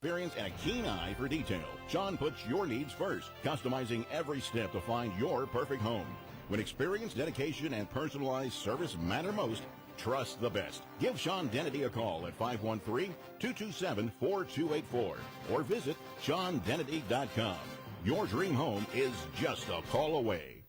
Experience and a keen eye for detail. Sean puts your needs first, customizing every step to find your perfect home. When experience, dedication, and personalized service matter most, trust the best. Give Sean Dennedy a call at 513-227-4284 or visit SeanDennedy.com. Your dream home is just a call away.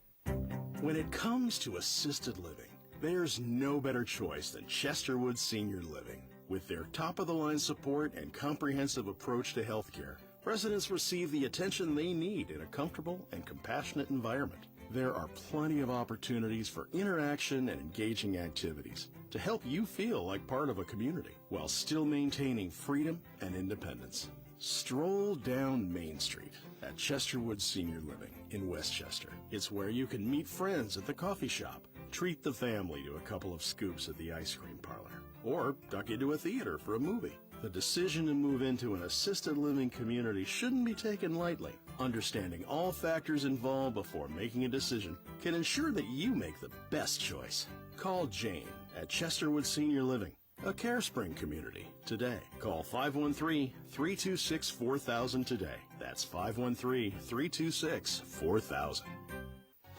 When it comes to assisted living, there's no better choice than Chesterwood Senior Living. With their top-of-the-line support and comprehensive approach to healthcare, residents receive the attention they need in a comfortable and compassionate environment. There are plenty of opportunities for interaction and engaging activities to help you feel like part of a community while still maintaining freedom and independence. Stroll down Main Street at Chesterwood Senior Living in Westchester. It's where you can meet friends at the coffee shop, treat the family to a couple of scoops at the ice cream parlor, or duck into a theater for a movie. The decision to move into an assisted living community shouldn't be taken lightly. Understanding all factors involved before making a decision can ensure that you make the best choice. Call Jane at Chesterwood Senior Living, a CareSpring community, today. Call 513-326-4000 today. That's 513-326-4000.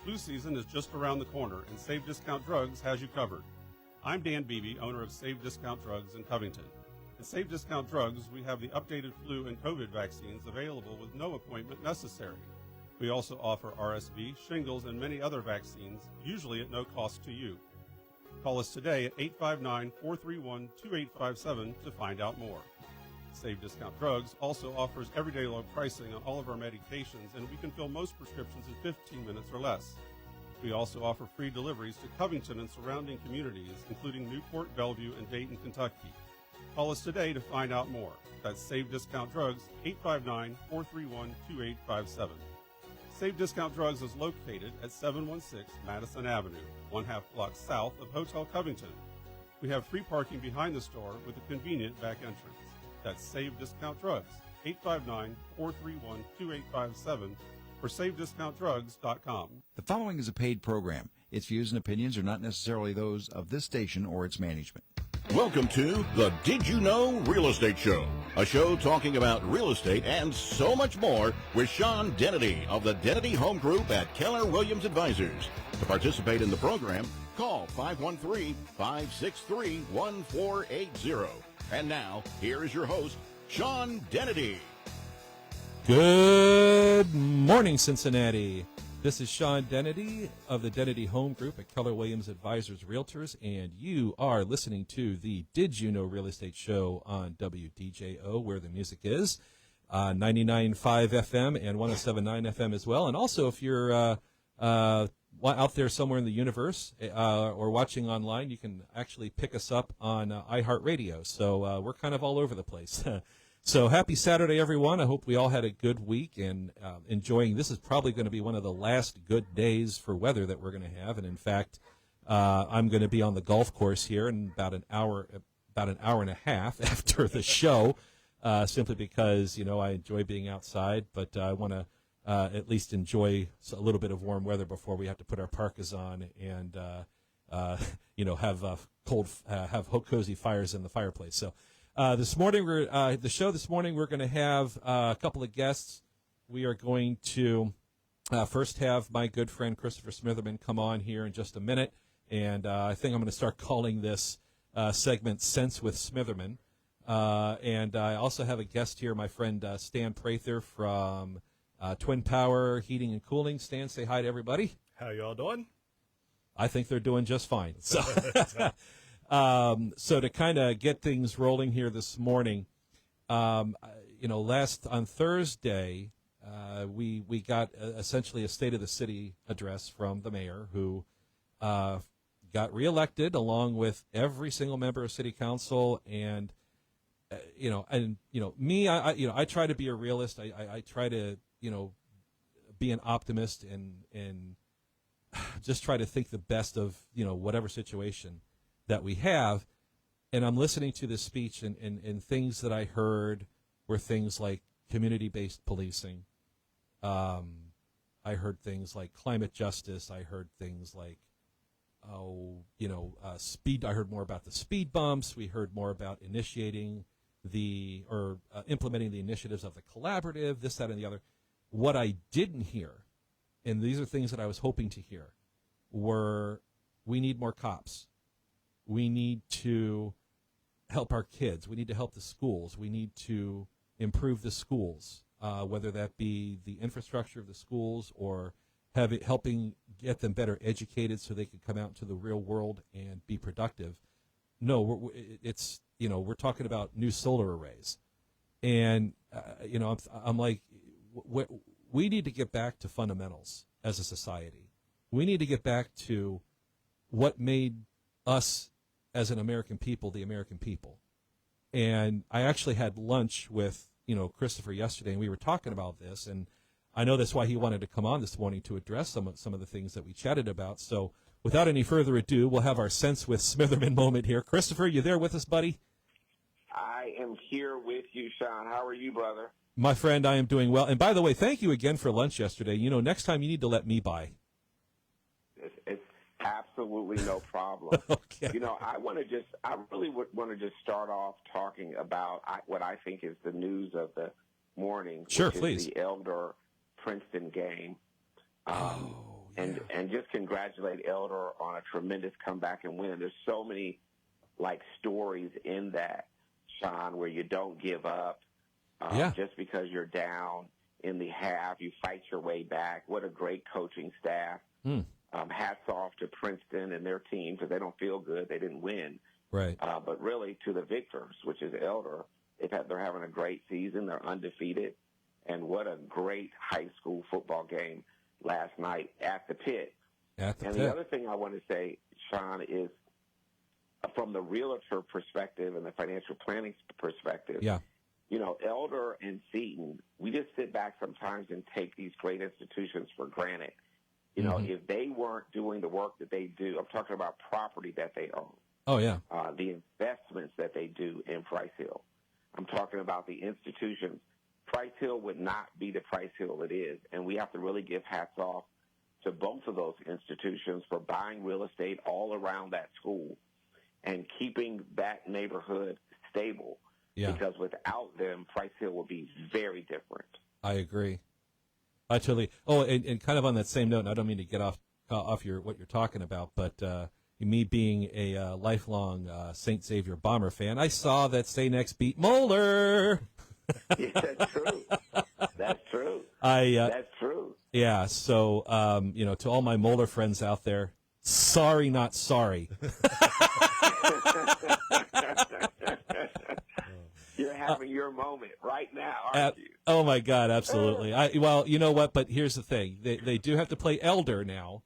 Flu season is just around the corner, and Save Discount Drugs has you covered. I'm Dan Beebe, owner of Save Discount Drugs in Covington. At Save Discount Drugs, we have the updated flu and COVID vaccines available with no appointment necessary. We also offer RSV, shingles, and many other vaccines, usually at no cost to you. Call us today at 859-431-2857 to find out more. Save Discount Drugs also offers everyday low pricing on all of our medications, and we can fill most prescriptions in 15 minutes or less. We also offer free deliveries to Covington and surrounding communities, including Newport, Bellevue, and Dayton, Kentucky. Call us today to find out more. That's Save Discount Drugs, 859-431-2857. Save Discount Drugs is located at 716 Madison Avenue, 1/2 block south of Hotel Covington. We have free parking behind the store with a convenient back entrance. That's Save Discount Drugs, 859-431-2857, or SaveDiscountDrugs.com. The following is a paid program. Its views and opinions are not necessarily those of this station or its management. Welcome to the Did You Know Real Estate Show, a show talking about real estate and so much more with Sean Dennedy of the Dennedy Home Group at Keller Williams Advisors. To participate in the program, call 513-563-1480. And now, here is your host, Sean Dennedy. Good morning, Cincinnati. This is Sean Dennedy of the Dennedy Home Group at Keller Williams Advisors Realtors, and you are listening to the Did You Know Real Estate Show on WDJO, where the music is, 99.5 FM and 107.9 FM as well. And also, if you're out there somewhere in the universe or watching online, you can actually pick us up on iHeartRadio. So we're kind of all over the place. So happy Saturday, everyone. I hope we all had a good week and enjoying. This is probably going to be one of the last good days for weather that we're going to have. And in fact, I'm going to be on the golf course here in about an hour and a half after the show, simply because, you know, I enjoy being outside, but I want to at least enjoy a little bit of warm weather before we have to put our parkas on and, have cozy fires in the fireplace. So. This morning, we're going to have a couple of guests. We are going to first have my good friend Christopher Smitherman come on here in just a minute, and I think I'm going to start calling this segment Sense with Smitherman. And I also have a guest here, my friend Stan Prather from Twin Power Heating and Cooling. Stan, say hi to everybody. How y'all doing? I think they're doing just fine. So. So to kind of get things rolling here this morning, on Thursday, we got essentially a State of the City address from the mayor, who got reelected along with every single member of City Council, and me, I try to be a realist. I try to be an optimist and just try to think the best of whatever situation that we have. And I'm listening to this speech, and things that I heard were things like community-based policing. I heard things like climate justice. I heard things like, speed. I heard more about the speed bumps. We heard more about initiating implementing the initiatives of the collaborative, this, that, and the other. What I didn't hear, and these are things that I was hoping to hear, were we need more cops. We need to help our kids. We need to help the schools. We need to improve the schools, whether that be the infrastructure of the schools or helping get them better educated so they can come out into the real world and be productive. No, we're talking about new solar arrays. And, I'm like, we need to get back to fundamentals as a society. We need to get back to what made us as an American people the American people. And I actually had lunch with, Christopher yesterday, and we were talking about this, and I know that's why he wanted to come on this morning to address some of the things that we chatted about. So without any further ado, we'll have our Sense with Smitherman moment here. Christopher, you there with us, buddy? I am here with you, Sean. How are you, brother? My friend, I am doing well. And by the way, thank you again for lunch yesterday. Next time you need to let me by. It's absolutely no problem. Okay. I really want to just start off talking about what I think is the news of the morning. Sure, which please. Is the Elder Princeton game. And just congratulate Elder on a tremendous comeback and win. There's so many stories in that, Sean, where you don't give up. Just because you're down in the half, you fight your way back. What a great coaching staff. Hats off to Princeton and their team because they don't feel good. They didn't win. Right. But really to the victors, which is Elder, they're having a great season. They're undefeated. And what a great high school football game last night at the Pit. The other thing I want to say, Sean, is from the realtor perspective and the financial planning perspective, Elder and Seton, we just sit back sometimes and take these great institutions for granted. If they weren't doing the work that they do, I'm talking about property that they own. Oh, yeah. The investments that they do in Price Hill. I'm talking about the institutions. Price Hill would not be the Price Hill it is, and we have to really give hats off to both of those institutions for buying real estate all around that school and keeping that neighborhood stable. Yeah. Because without them, Price Hill will be very different. I agree. I totally. Oh, and kind of on that same note, and I don't mean to get off what you're talking about, but me being a lifelong St. Xavier Bomber fan, I saw that Stay Next beat Moeller. Yeah, that's true. That's true. That's true. Yeah. So, to all my Moeller friends out there, sorry, not sorry. You're having your moment right now, aren't you? Oh my God, absolutely. Well, you know what? But here's the thing: they do have to play Elder now,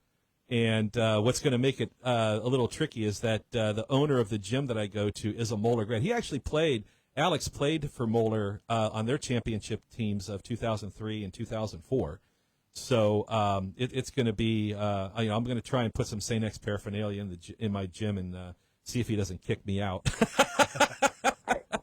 and what's going to make it a little tricky is that the owner of the gym that I go to is a Moeller grad. He actually played. Alex played for Moeller on their championship teams of 2003 and 2004. So it's going to be. I'm going to try and put some St. X paraphernalia in my gym and see if he doesn't kick me out.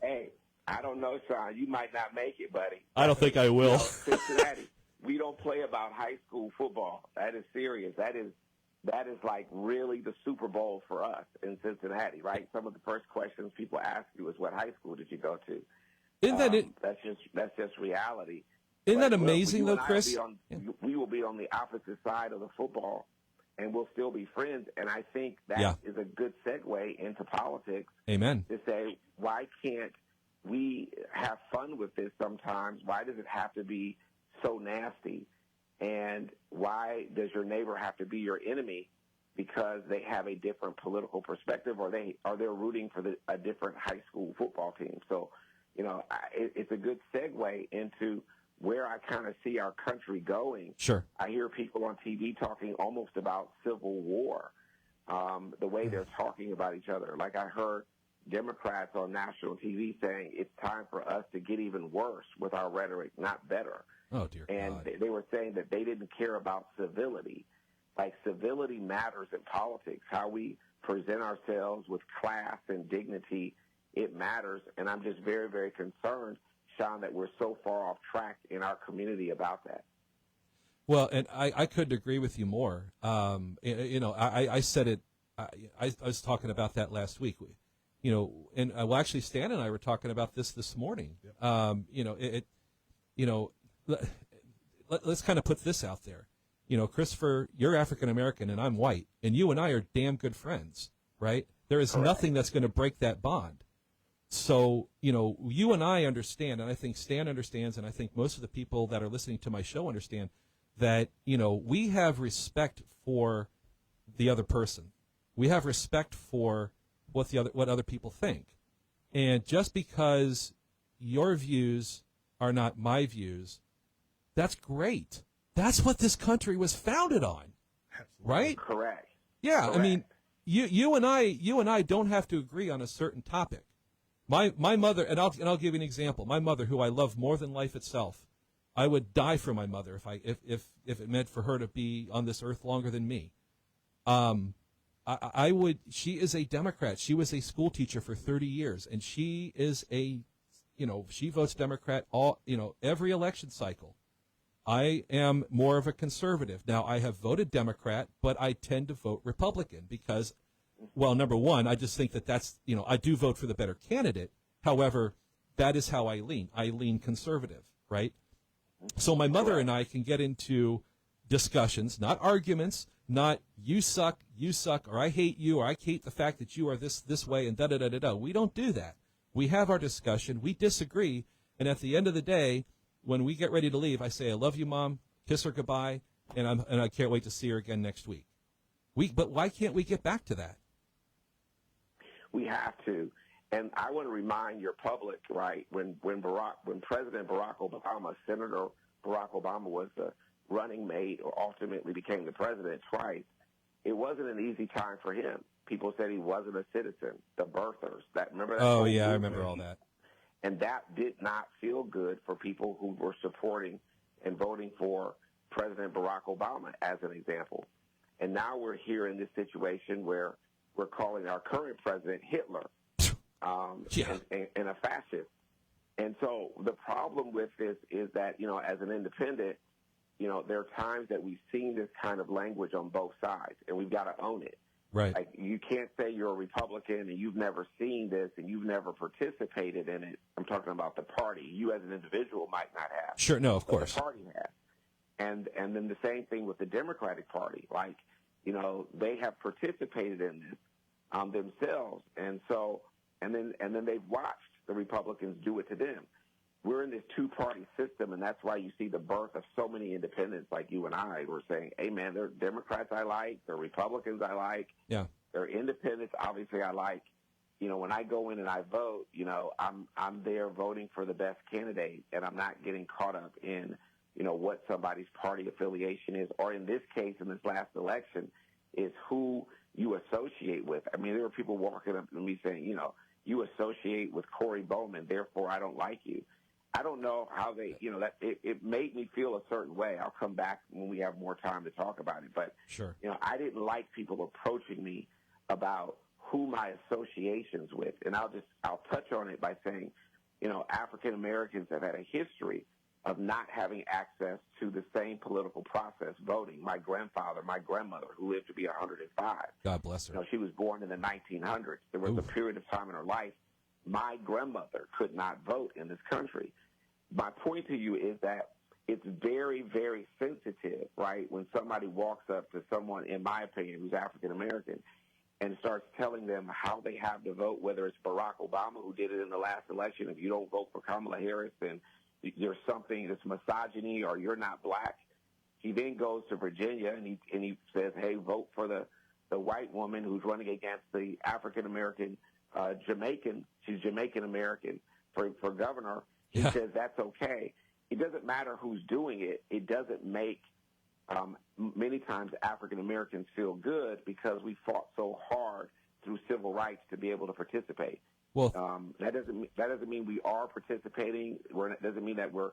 Hey, I don't know, Sean. You might not make it, buddy. I don't think I will. Cincinnati, we don't play about high school football. That is serious. That is like really the Super Bowl for us in Cincinnati, right? Some of the first questions people ask you is, "What high school did you go to?" Isn't that it? That's just reality. Isn't that amazing, though, Chris? We will be on the opposite side of the football, and we'll still be friends. And I think that is a good segue into politics. Amen. To say, why can't we have fun with this sometimes? Why does it have to be so nasty? And why does your neighbor have to be your enemy because they have a different political perspective or they're rooting for a different high school football team? So, it's a good segue into where I kind of see our country going. Sure. I hear people on TV talking almost about civil war, the way they're talking about each other. Like I heard Democrats on national TV saying it's time for us to get even worse with our rhetoric, not better. Oh, dear and God. They were saying that they didn't care about civility. Like civility matters in politics. How we present ourselves with class and dignity, it matters. And I'm just very, very concerned, Sean, that we're so far off track in our community about that. Well, and I couldn't agree with you more. I said it. I was talking about that last week. and well, actually, Stan and I were talking about this morning. Yep. Let's kind of put this out there. Christopher, you're African American and I'm white, and you and I are damn good friends, right? There is nothing that's going to break that bond. So, you and I understand, and I think Stan understands, and I think most of the people that are listening to my show understand that, we have respect for the other person. We have respect for what other people think. And just because your views are not my views, that's great. That's what this country was founded on. Right? Correct. Yeah, Correct. I mean, you and I don't have to agree on a certain topic. My mother, and I'll give you an example. My mother, who I love more than life itself, I would die for my mother if it meant for her to be on this earth longer than me. I would. She is a Democrat. She was a school teacher for 30 years, and she is she votes Democrat every election cycle. I am more of a conservative. Now, I have voted Democrat, but I tend to vote Republican because, well, number one, I just think that's, I do vote for the better candidate. However, that is how I lean. I lean conservative, right? So my mother and I can get into discussions, not arguments, not you suck, or I hate you, or I hate the fact that you are this way, and da-da-da-da-da. We don't do that. We have our discussion. We disagree. And at the end of the day, when we get ready to leave, I say, I love you, Mom, kiss her goodbye, and I can't wait to see her again next week. But why can't we get back to that? We have to. And I want to remind your public, right, when President Barack Obama, Senator Barack Obama was the running mate or ultimately became the president twice, it wasn't an easy time for him. People said he wasn't a citizen, the birthers. Remember that? Oh, yeah, I remember all that. And that did not feel good for people who were supporting and voting for President Barack Obama, as an example. And now we're here in this situation where we're calling our current president Hitler and a fascist. And so the problem with this is that, as an independent, there are times that we've seen this kind of language on both sides, and we've got to own it. Right. Like, you can't say you're a Republican and you've never seen this and you've never participated in it. I'm talking about the party. You as an individual might not have. Sure, no, of course. The party has. And then the same thing with the Democratic Party. Like, they have participated in this themselves. And so, and then they've watched the Republicans do it to them. We're in this two-party system, and that's why you see the birth of so many independents like you and I. We're saying, hey, man, they're Democrats I like, they're Republicans I like, they're independents obviously I like. When I go in and I vote, I'm there voting for the best candidate, and I'm not getting caught up in, what somebody's party affiliation is, or in this case, in this last election, is who you associate with. I mean, there were people walking up to me saying, you associate with Corey Bowman, therefore I don't like you. I don't know how they, that it made me feel a certain way. I'll come back when we have more time to talk about it. But, sure. I didn't like people approaching me about who my associations with. And I'll touch on it by saying, African Americans have had a history of not having access to the same political process, voting. My grandfather, my grandmother, who lived to be 105. God bless her. She was born in the 1900s. There was a period of time in her life my grandmother could not vote in this country. My point to you is that it's very, very sensitive, right, when somebody walks up to someone, in my opinion, who's African American, and starts telling them how they have to vote, whether it's Barack Obama, who did it in the last election. If you don't vote for Kamala Harris, then there's something that's misogyny, or you're not black. He then goes to Virginia and he says, hey, vote for the white woman who's running against the African American Jamaican. She's Jamaican American for governor. He says that's okay. It doesn't matter who's doing it. It doesn't make many times African Americans feel good because we fought so hard through civil rights to be able to participate. Well, that doesn't mean we are participating. It doesn't mean that we're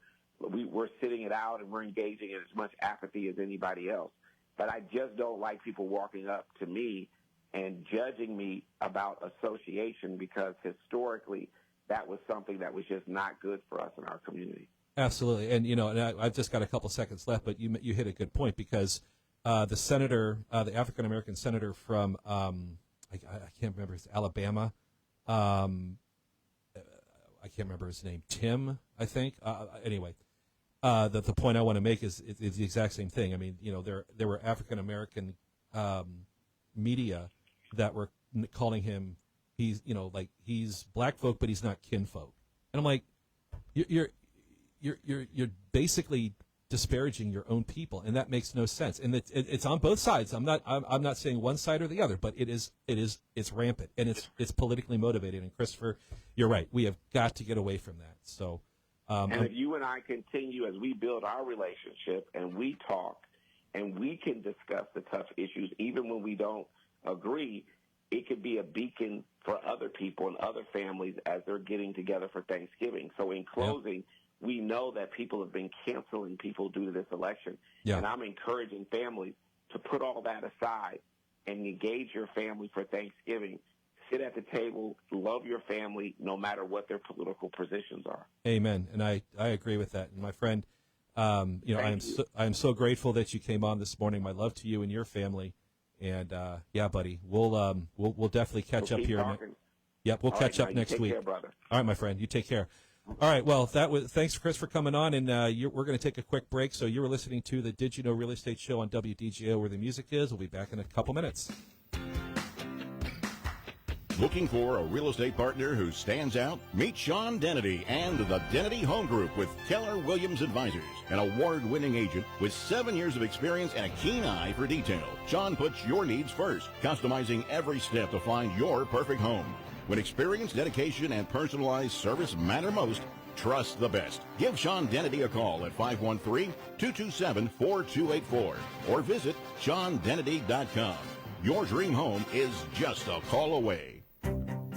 sitting it out and we're engaging in as much apathy as anybody else. But I just don't like people walking up to me and judging me about association, because historically that was something that was just not good for us in our community. Absolutely. And, I've just got a couple seconds left, but you hit a good point, because the senator, the African-American senator from, I can't remember, it's Alabama, I can't remember his name, Tim, I think. Anyway, the point I want to make is the exact same thing. I mean, there were African American media that were calling him, he's black folk, but he's not kinfolk. And I'm like, you're basically disparaging your own people, and that makes no sense. And it's on both sides. I'm not saying one side or the other, but it's rampant, and it's politically motivated. And Christopher, you're right. We have got to get away from that. So, and if you and I continue as we build our relationship and we talk and we can discuss the tough issues, even when we don't agree, it could be a beacon for other people and other families as they're getting together for Thanksgiving. So in closing, we know that people have been canceling people due to this election. Yeah. And I'm encouraging families to put all that aside and engage your family for Thanksgiving. Sit at the table, love your family, no matter what their political positions are. Amen. And I agree with that. And my friend, I am so grateful that you came on this morning. My love to you and your family. And yeah, buddy, we'll definitely catch up here. We'll catch up next week. Take care, brother. All right, my friend, you take care. All right, well, thanks, Chris, for coming on, and we're going to take a quick break. So you were listening to the Did You Know Real Estate Show on WDJO, where the music is. We'll be back in a couple minutes. Looking for a real estate partner who stands out? Meet Sean Dennedy and the Dennedy Home Group with Keller Williams Advisors, an award-winning agent with 7 years of experience and a keen eye for detail. Sean puts your needs first, customizing every step to find your perfect home. When experience, dedication, and personalized service matter most, trust the best. Give Sean Dennedy a call at 513-227-4284 or visit SeanDennedy.com. Your dream home is just a call away.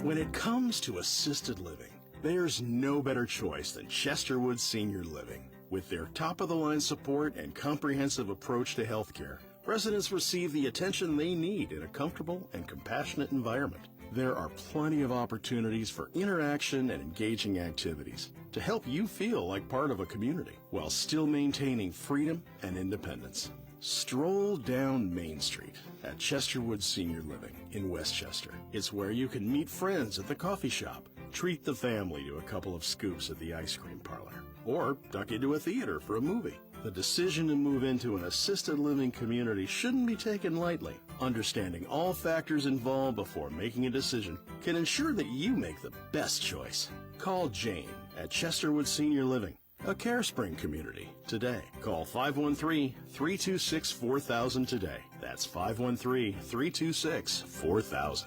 When it comes to assisted living, there's no better choice than Chesterwood Senior Living. With their top-of-the-line support and comprehensive approach to healthcare, residents receive the attention they need in a comfortable and compassionate environment. There are plenty of opportunities for interaction and engaging activities to help you feel like part of a community while still maintaining freedom and independence. Stroll down Main Street at Chesterwood Senior Living in Westchester. It's where you can meet friends at the coffee shop, treat the family to a couple of scoops at the ice cream parlor, or duck into a theater for a movie. The decision to move into an assisted living community shouldn't be taken lightly. Understanding all factors involved before making a decision can ensure that you make the best choice. Call Jane at Chesterwood Senior Living, a CareSpring community, today. Call 513-326-4000 today. That's 513-326-4000.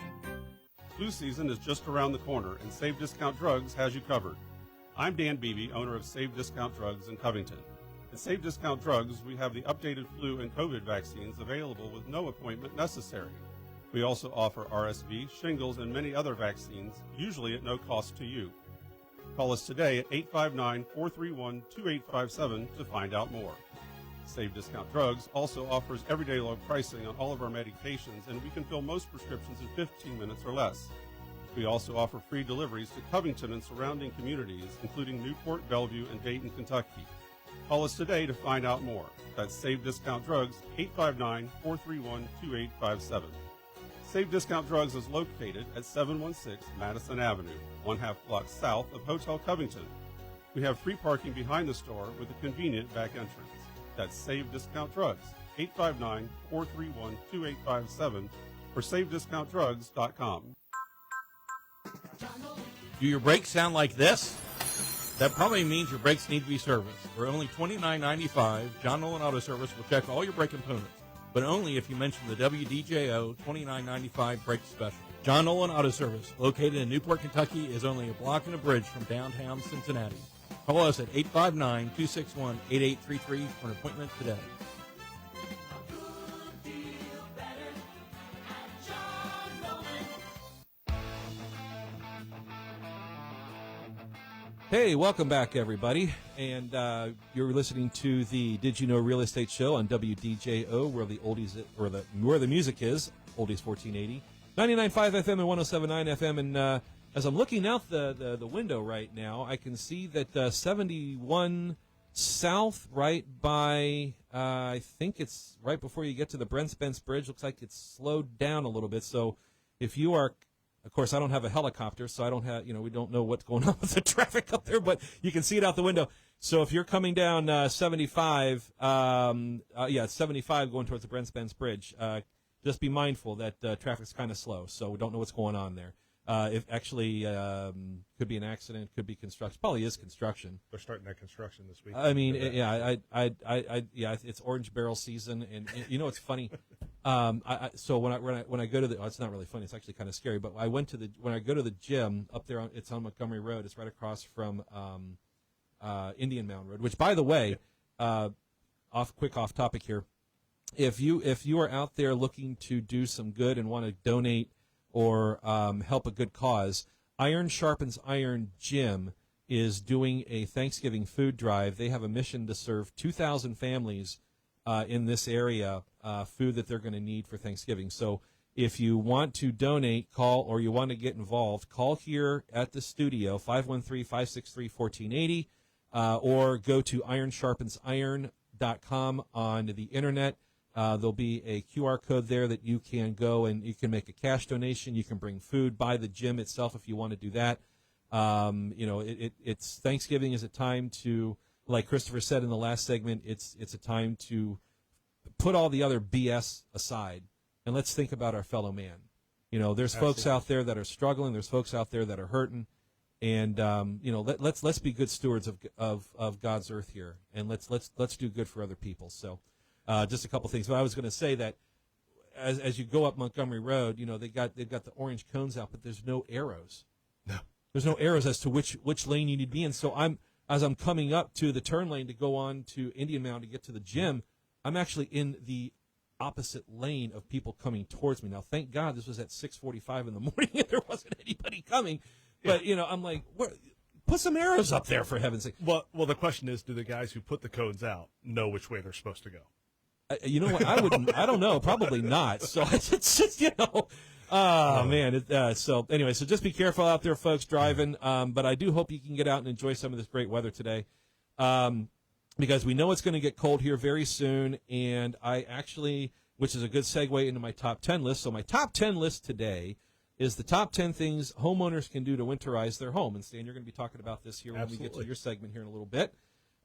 Flu season is just around the corner, and Save Discount Drugs has you covered. I'm Dan Beebe, owner of Save Discount Drugs in Covington. At Save Discount Drugs, we have the updated flu and COVID vaccines available with no appointment necessary. We also offer RSV, shingles, and many other vaccines, usually at no cost to you. Call us today at 859-431-2857 to find out more. Save Discount Drugs also offers everyday low pricing on all of our medications, and we can fill most prescriptions in 15 minutes or less. We also offer free deliveries to Covington and surrounding communities, including Newport, Bellevue, and Dayton, Kentucky. Call us today to find out more. That's Save Discount Drugs, 859-431-2857. Save Discount Drugs is located at 716 Madison Avenue, 1/2 block south of Hotel Covington. We have free parking behind the store with a convenient back entrance. That's Save Discount Drugs, 859-431-2857 or SaveDiscountDrugs.com. Do your brakes sound like this? That probably means your brakes need to be serviced. For only $29.95, John Nolan Auto Service will check all your brake components, but only if you mention the WDJO $29.95 brake special. John Nolan Auto Service, located in Newport, Kentucky, is only a block and a bridge from downtown Cincinnati. Call us at 859-261-8833 for an appointment today. Hey, welcome back, everybody. And you're listening to the Did You Know Real Estate Show on WDJO, where the music is, Oldies 1480, 99.5 FM and 107.9 FM. And as I'm looking out the window right now, I can see that 71 South, right by, I think it's right before you get to the Brent Spence Bridge, looks like it's slowed down a little bit. So if you are Of course, I don't have a helicopter, so I don't have, we don't know what's going on with the traffic up there, but you can see it out the window. So if you're coming down 75, 75 going towards the Brent Spence Bridge, just be mindful that traffic's kind of slow, so we don't know what's going on there. If actually could be an accident, could be construction. Probably is construction. They're starting that construction this week. I mean, it's orange barrel season, and it's funny. So when I go to it's not really funny. It's actually kind of scary. But when I go to the gym up there, it's on Montgomery Road. It's right across from Indian Mound Road. Which, by the way, off topic here. If you are out there looking to do some good and want to donate or help a good cause, Iron Sharpens Iron Gym is doing a Thanksgiving food drive. They have a mission to serve 2,000 families in this area food that they're going to need for Thanksgiving. So if you want to donate, call, or you want to get involved, call here at the studio, 513-563-1480, or go to ironsharpensiron.com on the internet. There'll be a QR code there that you can go and you can make a cash donation. You can bring food by the gym itself if you want to do that. It's Thanksgiving is a time to, like Christopher said in the last segment, it's a time to put all the other BS aside and let's think about our fellow man. There's folks out there that are struggling. There's folks out there that are hurting, and let's be good stewards of God's earth here, and let's do good for other people. So. Just a couple things. But I was going to say that as you go up Montgomery Road, they've got the orange cones out, but there's no arrows. No. There's no arrows as to which lane you need to be in. So as I'm coming up to the turn lane to go on to Indian Mound to get to the gym, I'm actually in the opposite lane of people coming towards me. Now, thank God this was at 6:45 in the morning and there wasn't anybody coming. But, I'm like, put some arrows up there for heaven's sake. Well, the question is, do the guys who put the cones out know which way they're supposed to go? You know what? I don't know. Probably not. So it's just, man. So anyway, so just be careful out there, folks, driving. But I do hope you can get out and enjoy some of this great weather today. Because we know it's going to get cold here very soon. And which is a good segue into my top 10 list. So my top 10 list today is the top 10 things homeowners can do to winterize their home. And Stan, you're going to be talking about this here when we get to your segment here in a little bit.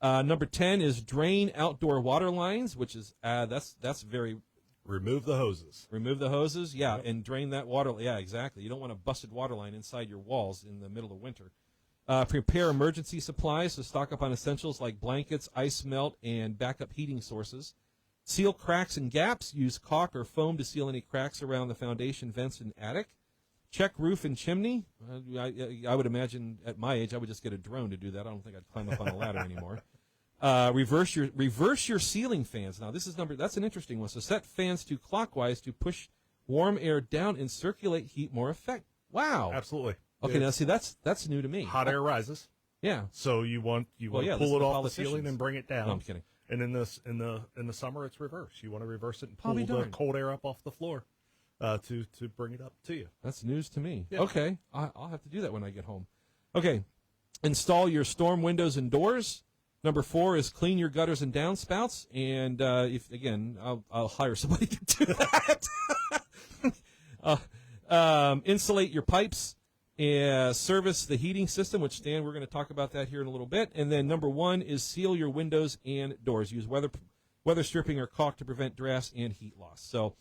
Number 10 is drain outdoor water lines, which is that's very. Remove the hoses. Yeah, and drain that water. Yeah, exactly. You don't want a busted water line inside your walls in the middle of winter. Prepare emergency supplies, so stock up on essentials like blankets, ice melt, and backup heating sources. Seal cracks and gaps. Use caulk or foam to seal any cracks around the foundation, vents, and attic. Check roof and chimney. I would imagine at my age I would just get a drone to do that. I don't think I'd climb up on a ladder anymore. Reverse your ceiling fans. Now that's an interesting one. So set fans to clockwise to push warm air down and circulate heat more effect. Wow. Absolutely. Okay, now see that's new to me. Hot air rises. Yeah. So you want to pull it off the ceiling and bring it down. No, I'm kidding. And in the summer it's reverse. You want to reverse it and pull the cold air up off the floor. To bring it up to you. That's news to me. Yeah. Okay, I'll have to do that when I get home. Okay, install your storm windows and doors. Number 4 is clean your gutters and downspouts. And I'll hire somebody to do that. Insulate your pipes. Service the heating system, which Stan, we're going to talk about that here in a little bit. And then number 1 is seal your windows and doors. Use weather stripping or caulk to prevent drafts and heat loss. So.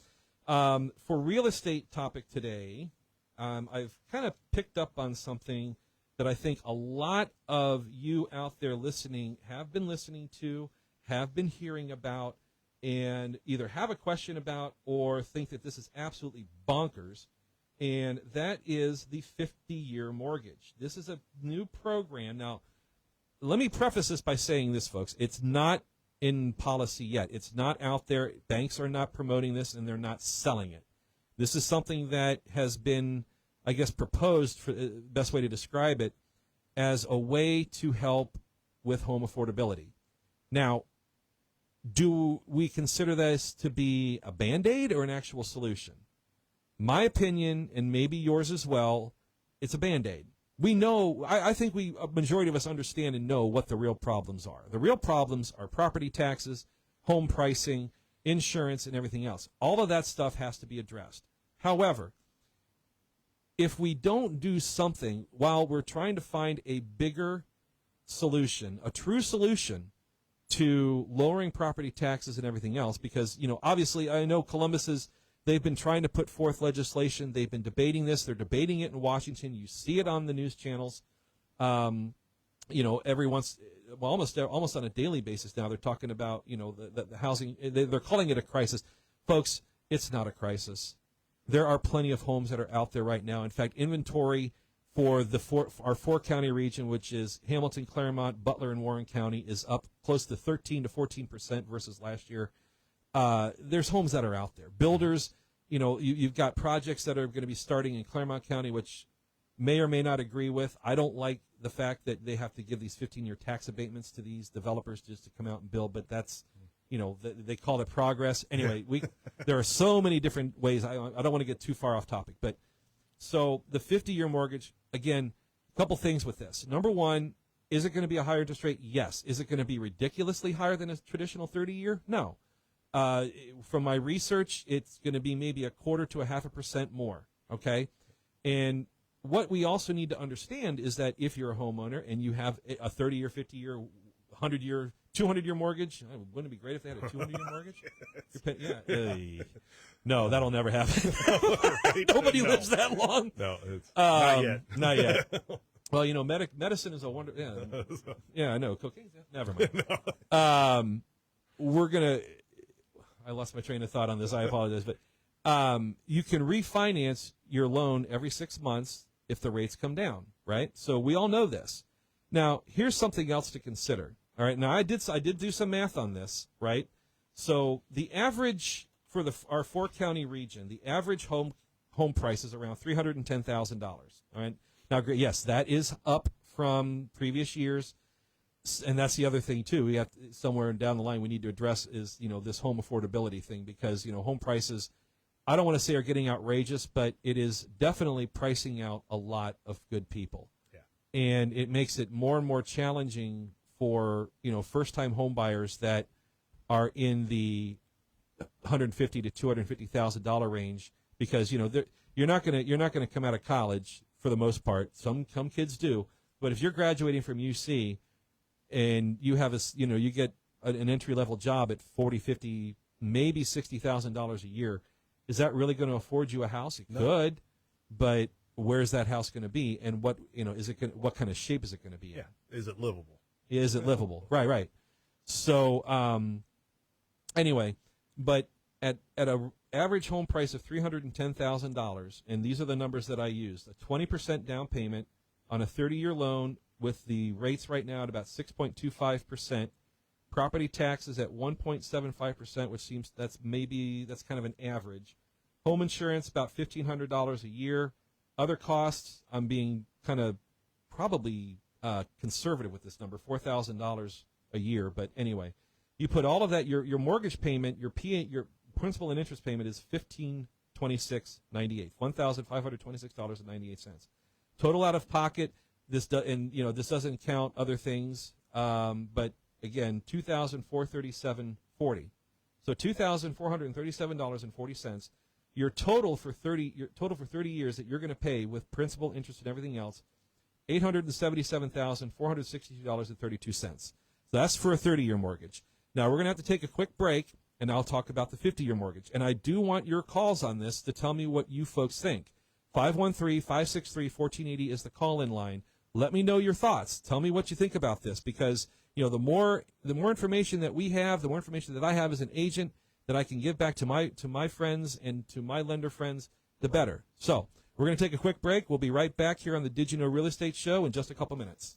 For real estate topic today, I've kind of picked up on something that I think a lot of you out there listening have been listening to, have been hearing about, and either have a question about or think that this is absolutely bonkers, and that is the 50-year mortgage. This is a new program. Now, let me preface this by saying this, folks. It's not in policy yet. It's not out there. Banks are not promoting this, and they're not selling it. This is something that has been, I guess, proposed, for the best way to describe it, as a way to help with home affordability. Now, do we consider this to be a Band-Aid or an actual solution? My opinion, and maybe yours as well, it's a Band-Aid. We know, I think a majority of us understand and know what the real problems are. The real problems are property taxes, home pricing, insurance, and everything else. All of that stuff has to be addressed. However, if we don't do something while we're trying to find a bigger solution, a true solution to lowering property taxes and everything else, because, obviously I know they've been trying to put forth legislation. They've been debating this. They're debating it in Washington. You see it on the news channels. Almost on a daily basis now, they're talking about, the housing. They're calling it a crisis. Folks, it's not a crisis. There are plenty of homes that are out there right now. In fact, inventory for our four-county region, which is Hamilton, Claremont, Butler, and Warren County, is up close to 13 to 14% versus last year. There's homes that are out there. Builders, you've got projects that are going to be starting in Claremont County, which may or may not agree with. I don't like the fact that they have to give these 15-year tax abatements to these developers just to come out and build, but that's, they call it progress. Anyway, there are so many different ways. I don't want to get too far off topic, but so the 50-year mortgage, again, a couple things with this. Number one, is it going to be a higher interest rate? Yes. Is it going to be ridiculously higher than a traditional 30-year? No. From my research, it's going to be maybe 1/4 to 0.5% more, okay? And what we also need to understand is that if you're a homeowner and you have a 30-year, 50-year, 100-year, 200-year mortgage, wouldn't it be great if they had a 200-year mortgage? No, that'll never happen. Nobody lives that long. No, it's not yet. Not yet. Well, medicine is a wonder. Yeah, I know. Cocaine. Never mind. We're gonna. I lost my train of thought on this. I apologize, but you can refinance your loan every 6 months if the rates come down, right? So we all know this. Now, here's something else to consider. All right. Now, I did do some math on this, right? So the average for our four-county region, the average home price is around $310,000. All right. Now, yes, that is up from previous years. And that's the other thing too. We have somewhere down the line we need to address is this home affordability thing, because home prices, I don't want to say are getting outrageous, but it is definitely pricing out a lot of good people. Yeah. And it makes it more and more challenging for first-time home buyers that are in the $150,000 to $250,000 range, because you're not gonna come out of college for the most part. Some kids do, but if you're graduating from UC and you have you get an entry-level job at $40,000, $50,000, maybe $60,000 a year, is that really going to afford you a house? It could, but where's that house going to be, and what what kind of shape is it going to be in? Yeah, is it livable? Is it livable? Right. So anyway, but at a average home price of $310,000, and these are the numbers that I used: a 20% down payment on a 30-year loan with the rates right now at about 6.25%, property taxes at 1.75%, which seems that's kind of an average. Home insurance about $1,500 a year. Other costs, I'm being kind of probably conservative with this number, $4,000 a year. But anyway, you put all of that, your mortgage payment, your principal and interest payment is $1,526.98, $1,526.98. Total out of pocket. This doesn't count other things, but again, $2,437.40. So $2,437.40. Your total for 30 years that you're going to pay with principal, interest, and everything else, $877,462.32. So that's for a 30-year mortgage. Now we're going to have to take a quick break, and I'll talk about the 50-year mortgage. And I do want your calls on this to tell me what you folks think. 513-563-1480 is the call-in line. Let me know your thoughts. Tell me what you think about this, because the more information that we have, the more information that I have as an agent that I can give back to my friends and to my lender friends, the better. So we're going to take a quick break. We'll be right back here on the Did You Know Real Estate Show in just a couple minutes.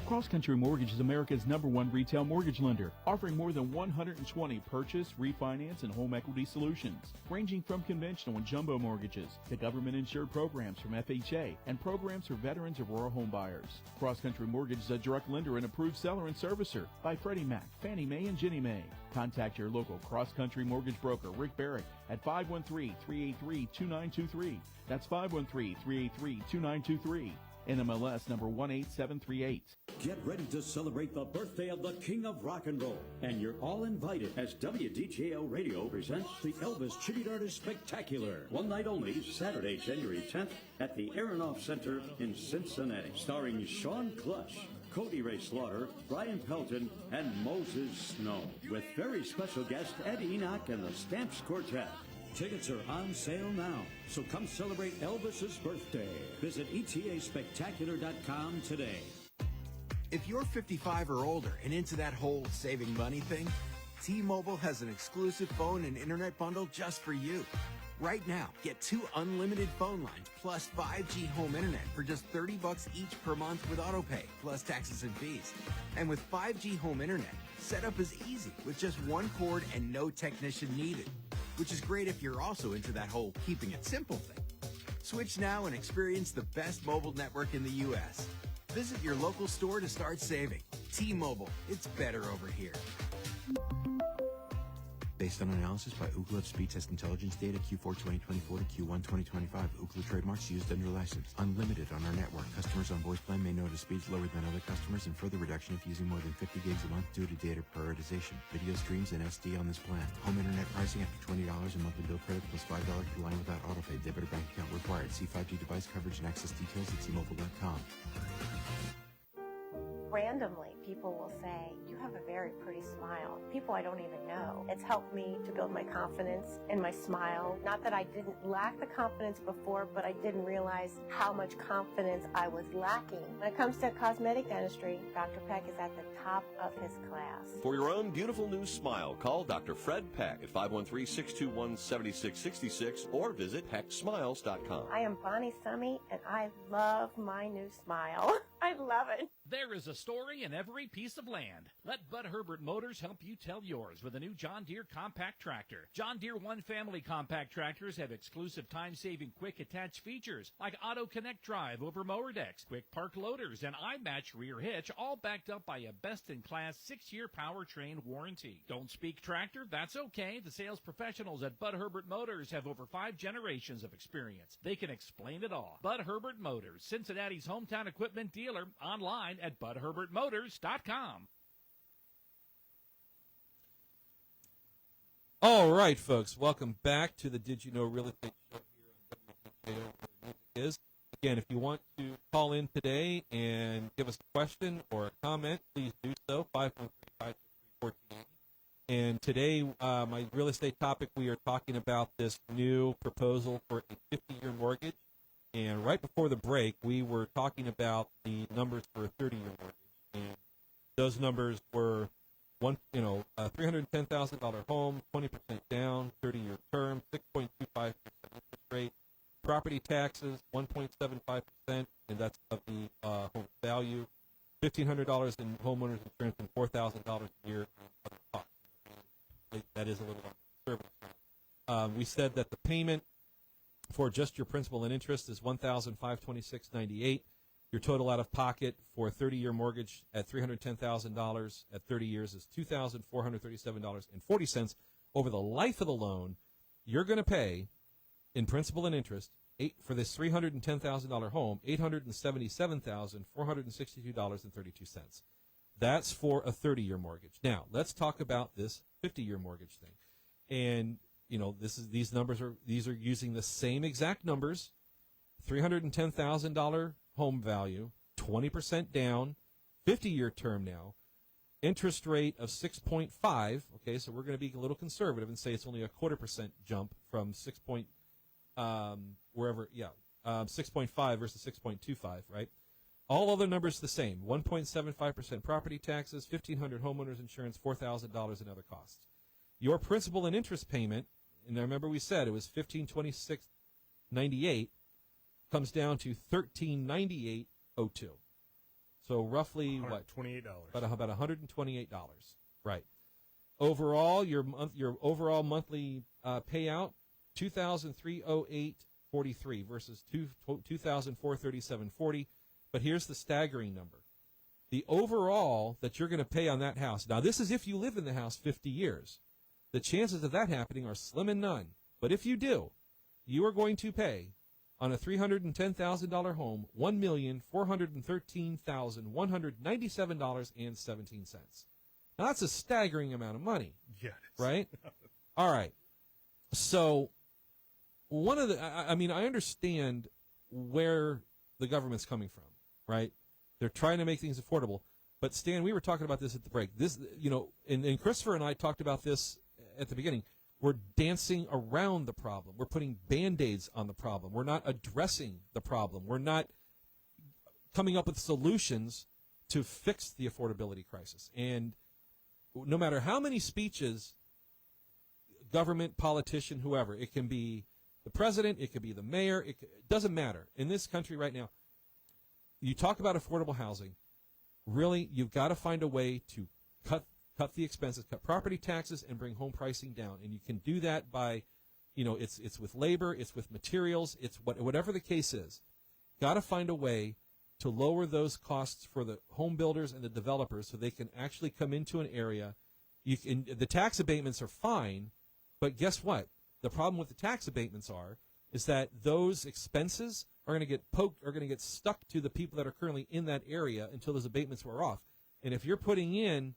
Cross Country Mortgage is America's #1 retail mortgage lender, offering more than 120 purchase, refinance, and home equity solutions, ranging from conventional and jumbo mortgages to government-insured programs from FHA and programs for veterans of rural home buyers. Cross Country Mortgage is a direct lender and approved seller and servicer by Freddie Mac, Fannie Mae, and Ginnie Mae. Contact your local Cross Country Mortgage broker, Rick Barrett, at 513-383-2923. That's 513-383-2923. NMLS number 18738. Get ready to celebrate the birthday of the King of Rock and Roll. And you're all invited as WDJO Radio presents the Elvis Tribute Artist Spectacular. One night only, Saturday, January 10th at the Aronoff Center in Cincinnati. Starring Sean Clutch, Cody Ray Slaughter, Brian Pelton, and Moses Snow. With very special guest Ed Enoch and the Stamps Quartet. Tickets are on sale now, so come celebrate Elvis's birthday. Visit etaspectacular.com today. If you're 55 or older and into that whole saving money thing, T-Mobile has an exclusive phone and internet bundle just for you. Right now, get 2 unlimited phone lines plus 5G home internet for just $30 each per month with autopay, plus taxes and fees. And with 5G home internet, setup is easy with just 1 cord and no technician needed, which is great if you're also into that whole keeping it simple thing. Switch now and experience the best mobile network in the U.S. Visit your local store to start saving. T-Mobile, it's better over here. Based on analysis by Ookla of Speed Test Intelligence data Q4 2024 to Q1 2025. Ookla trademarks used under license. Unlimited on our network. Customers on voice plan may notice speeds lower than other customers and further reduction if using more than 50 gigs a month due to data prioritization. Video streams and SD on this plan. Home internet pricing after $20 a monthly bill credit plus $5 per line without autopay. Debit or bank account required. See 5G device coverage and access details at T-Mobile.com. Randomly, people will say, "You have a very pretty smile." People I don't even know. It's helped me to build my confidence in my smile. Not that I didn't lack the confidence before, but I didn't realize how much confidence I was lacking. When it comes to cosmetic dentistry, Dr. Peck is at the top of his class. For your own beautiful new smile, call Dr. Fred Peck at 513-621-7666 or visit pecksmiles.com. I am Bonnie Summy, and I love my new smile. I love it. There is a story in every piece of land. Let Bud Herbert Motors help you tell yours with a new John Deere compact tractor. John Deere One Family compact tractors have exclusive time-saving quick attach features like Auto Connect Drive over mower decks, quick park loaders, and iMatch rear hitch, all backed up by a best-in-class 6-year powertrain warranty. Don't speak tractor? That's okay. The sales professionals at Bud Herbert Motors have over 5 generations of experience. They can explain it all. Bud Herbert Motors, Cincinnati's hometown equipment dealer, online at budherbertmotors.com. All right, folks, welcome back to the Did You Know Real Estate Show here on WDJO. Again, if you want to call in today and give us a question or a comment, please do so, 513-563-1480. And today, my real estate topic, we are talking about this new proposal for a 50-year mortgage. And right before the break, we were talking about the numbers for a 30-year mortgage. And those numbers were $310,000 home, 20% down, 30-year term, 6.25% interest rate, property taxes, 1.75%, and that's of the home value, $1,500 in homeowners insurance, and $4,000 a year in other costs. That is a little conservative. We said that the payment for just your principal and interest is $1,526.98. Your total out of pocket for a 30-year mortgage at $310,000 at 30 years is $2,437.40. Over the life of the loan, you're going to pay in principal and interest for this $310,000 home $877,462.32. That's for a 30-year mortgage. Now, let's talk about this 50-year mortgage thing. And these numbers are using the same exact numbers. $310,000 home value, 20% down, 50-year term now, interest rate of 6.5. Okay, so we're going to be a little conservative and say it's only a 0.25% jump from 6.5 versus 6.25, right? All other numbers the same. 1.75% property taxes, $1,500 homeowners insurance, $4,000 in other costs. Your principal and interest payment, and I remember we said it was $1,526.98, comes down to $1,398.02. So roughly what? $28. About $128. Right. Overall, your overall monthly payout, $2,308.43 versus $2,437.40. But here's the staggering number. The overall that you're going to pay on that house. Now, this is if you live in the house 50 years. The chances of that happening are slim and none. But if you do, you are going to pay on a $310,000 home, $1,413,197.17. Now, that's a staggering amount of money. Yeah. Right? All right. So, I understand where the government's coming from, right? They're trying to make things affordable. But, Stan, we were talking about this at the break. This, and Christopher and I talked about this at the beginning. We're dancing around the problem. We're putting Band-Aids on the problem. We're not addressing the problem. We're not coming up with solutions to fix the affordability crisis. And no matter how many speeches, government, politician, whoever, it can be the president, it could be the mayor, it doesn't matter. In this country right now, you talk about affordable housing, really, you've got to find a way to cut the expenses, cut property taxes, and bring home pricing down. And you can do that by, it's with labor, it's with materials, it's whatever the case is. Got to find a way to lower those costs for the home builders and the developers so they can actually come into an area. The tax abatements are fine, but guess what? The problem with the tax abatements is that those expenses are going to get stuck to the people that are currently in that area until those abatements wear off. And if you're putting in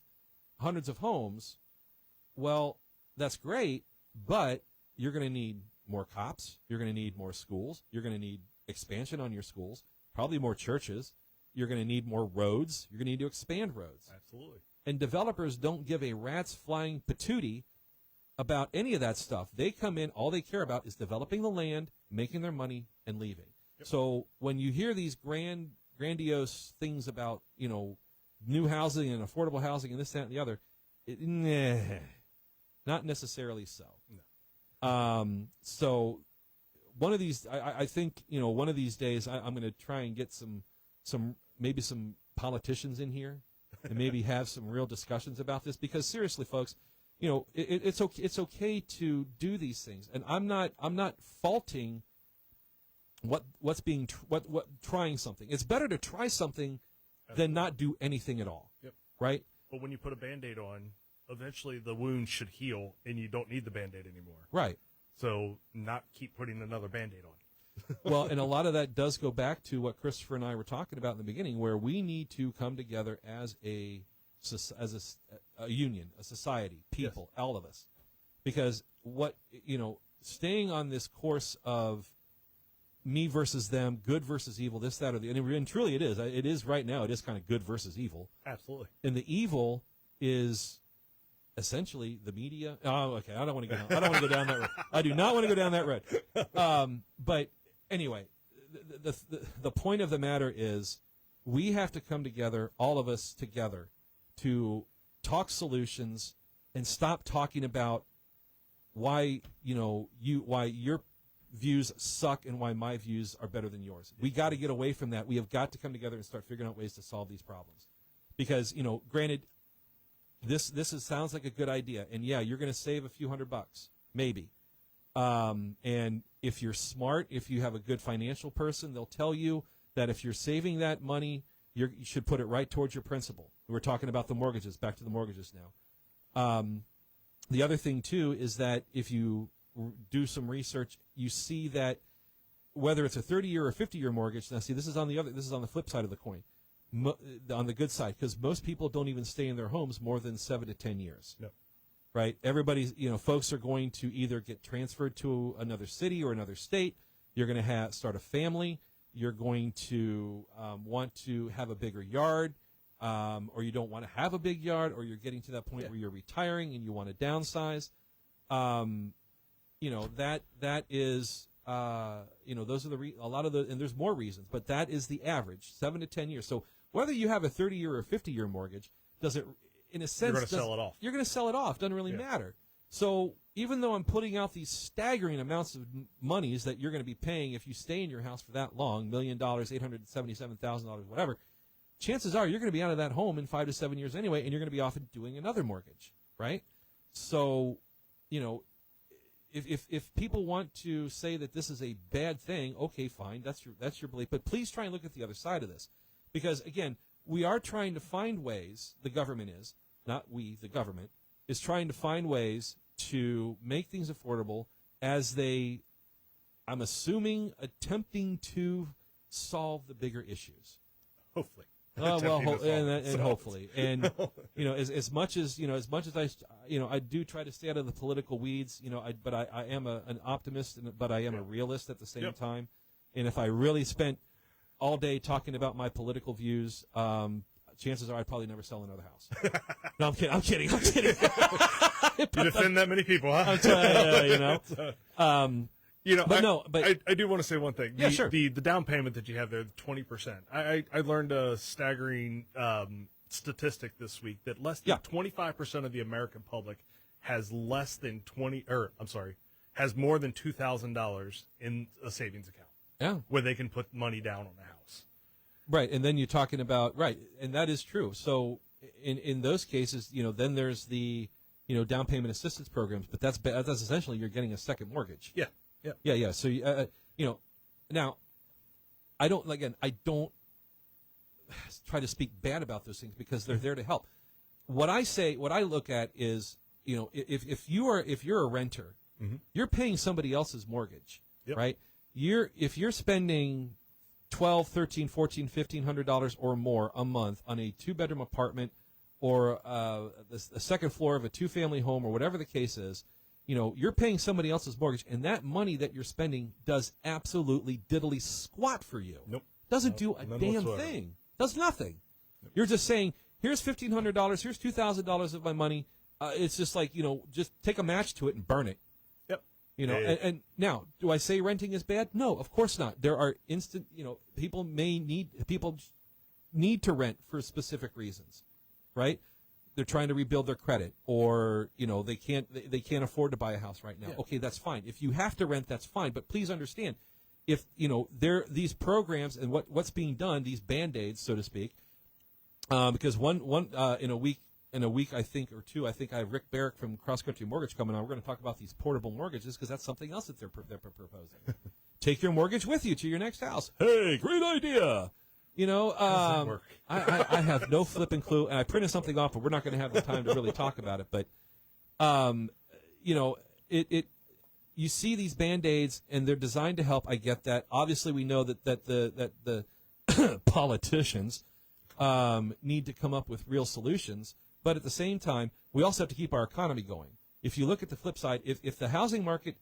hundreds of homes, well, that's great, but you're going to need more cops, you're going to need more schools, you're going to need expansion on your schools, probably more churches, you're going to need more roads, you're going to need to expand roads. Absolutely. And developers don't give a rat's flying patootie about any of that stuff. They come in, all they care about is developing the land, making their money, and leaving. Yep. So when you hear these grandiose things about, new housing and affordable housing and this, that, and the other, not necessarily so. No. So one of these, I think, one of these days I'm going to try and get maybe some politicians in here and maybe have some real discussions about this, because seriously, folks, it's okay to do these things, and I'm not faulting what's being trying something. It's better to try something than not do anything at all. Yep. Right? But when you put a Band-Aid on, eventually the wound should heal, and you don't need the Band-Aid anymore. Right. So not keep putting another Band-Aid on. Well, and a lot of that does go back to what Christopher and I were talking about in the beginning, where we need to come together as a union, a society, people, yes, all of us. Because staying on this course of me versus them, good versus evil, this, that, or the, and truly it is. It is right now. It is kind of good versus evil. Absolutely. And the evil is essentially the media. Oh, okay. I don't want to go down that road. I do not want to go down that road. But anyway, the point of the matter is we have to come together, all of us together, to talk solutions and stop talking about why your views suck and why my views are better than yours. We got to get away from that. We have got to come together and start figuring out ways to solve these problems. Because, granted, this sounds like a good idea, and yeah, you're going to save a few $100, maybe. And if you're smart, if you have a good financial person, they'll tell you that if you're saving that money, you should put it right towards your principal. We're talking about the mortgages, back to the mortgages now. The other thing, too, is that if you do some research, you see that whether it's a 30-year or 50-year mortgage, now see, this is on the flip side of the coin, on the good side, because most people don't even stay in their homes more than 7 to 10 years. No. Right? Everybody's, folks are going to either get transferred to another city or another state. You're going to start a family. You're going to want to have a bigger yard, or you don't want to have a big yard, or you're getting to that point where you're retiring and you want to downsize. That is, those are a lot of the, and there's more reasons, but that is the average, 7 to 10 years. So whether you have a 30-year or 50-year mortgage, doesn't, in a sense, you're going to sell it off. You're going to sell it off. Doesn't really matter. So even though I'm putting out these staggering amounts of monies that you're going to be paying if you stay in your house for that long, $1 million, $877,000, whatever, chances are you're going to be out of that home in 5 to 7 years anyway, and you're going to be off and doing another mortgage, right? So, if people want to say that this is a bad thing, okay, fine, that's your belief. But please try and look at the other side of this, because again, we are trying to find ways. The government is, not we. The government is trying to find ways to make things affordable as they I'm assuming attempting to solve the bigger issues. Hopefully. And hopefully, and as much as I do try to stay out of the political weeds, but I am an optimist, but I am a realist at the same time. And if I really spent all day talking about my political views, chances are I'd probably never sell another house. No, I'm kidding. You defend that many people, huh? I'm trying, I do want to say one thing. Sure. The down payment that you have there, 20%. I learned a staggering statistic this week that less than 25% of the American public has less than has more than $2,000 in a savings account. Yeah, where they can put money down on the house. Right, and then you're talking about and that is true. So in those cases, then there's the down payment assistance programs, but that's essentially you're getting a second mortgage. Yeah. So now I don't try to speak bad about those things because they're there to help. What I look at is if you're a renter, you're paying somebody else's mortgage, right? If you're spending $1,200, $1,300, $1,400, $1,500 or more a month on a 2-bedroom apartment or a second floor of a 2-family home or whatever the case is, you're paying somebody else's mortgage, and that money that you're spending does absolutely diddly squat for you. Nope. Doesn't do a damn thing. Does nothing. Nope. You're just saying, here's $1,500, here's $2,000 of my money. It's just like, just take a match to it and burn it. And now, do I say renting is bad? No, of course not. There are people need to rent for specific reasons, right? They're trying to rebuild their credit, or they can't afford to buy a house right now. Yeah. Okay, that's fine. If you have to rent, that's fine. But please understand, if these programs and what's being done, these Band-Aids, so to speak, because one in a week, I think, or two, I think I have Rick Barrick from Cross Country Mortgage coming on. We're going to talk about these portable mortgages because that's something else that they're proposing. Take your mortgage with you to your next house. Hey, great idea. I have no flipping clue, and I printed something off, but we're not going to have the time to really talk about it. But, you see these Band-Aids, and they're designed to help. I get that. Obviously, we know that the politicians need to come up with real solutions. But at the same time, we also have to keep our economy going. If you look at the flip side, if the housing market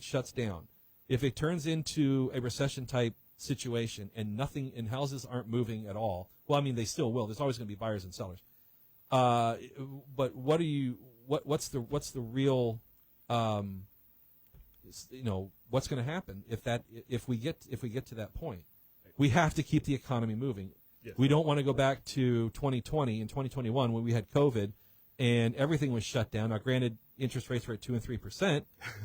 shuts down, if it turns into a recession type situation and houses aren't moving at all, well, I mean they still will. There's always going to be buyers and sellers. But what's the real what's going to happen if we get to that point? We have to keep the economy moving. Yes. We don't want to go back to 2020 and 2021 when we had COVID and everything was shut down. Now, granted, interest rates were at 2% and 3%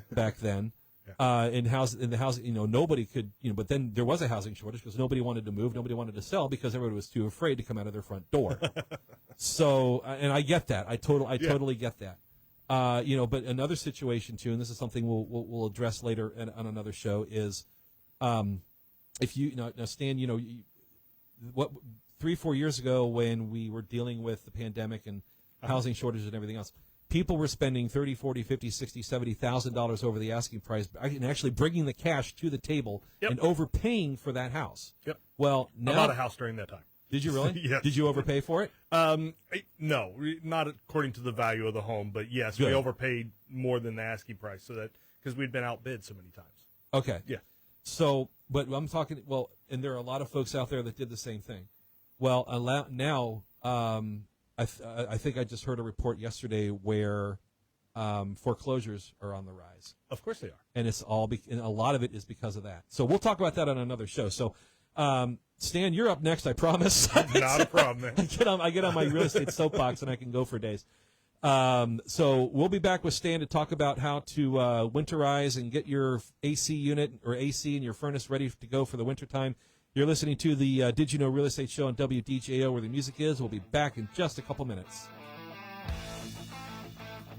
back then. In the housing, nobody could, but then there was a housing shortage because nobody wanted to move, nobody wanted to sell because everybody was too afraid to come out of their front door. So, and I get that. I totally get that. But another situation too, and this is something we'll address later on another show is, if you now Stan, what 3-4 years ago when we were dealing with the pandemic and housing shortages and everything else, people were spending $30,000, $40,000, $50,000, $60,000, $70,000 over the asking price and actually bringing the cash to the table and overpaying for that house. Yep. Well, now, I bought a house during that time. Did you really? Yes. Did you overpay for it? No, not according to the value of the home, but yes, Good. We overpaid more than the asking price, so that because we'd been outbid so many times. Okay. Yeah. So, but I'm talking. Well, and there are a lot of folks out there that did the same thing. Well, now, I think I just heard a report yesterday where foreclosures are on the rise. Of course they are, and it's and a lot of it is because of that. So we'll talk about that on another show. So, Stan, you're up next. I promise. Not a problem, man. I get on my real estate soapbox and I can go for days. So we'll be back with Stan to talk about how to winterize and get your AC unit or AC and your furnace ready to go for the wintertime. You're listening to the Did You Know Real Estate Show on WDJO, where the music is. We'll be back in just a couple minutes.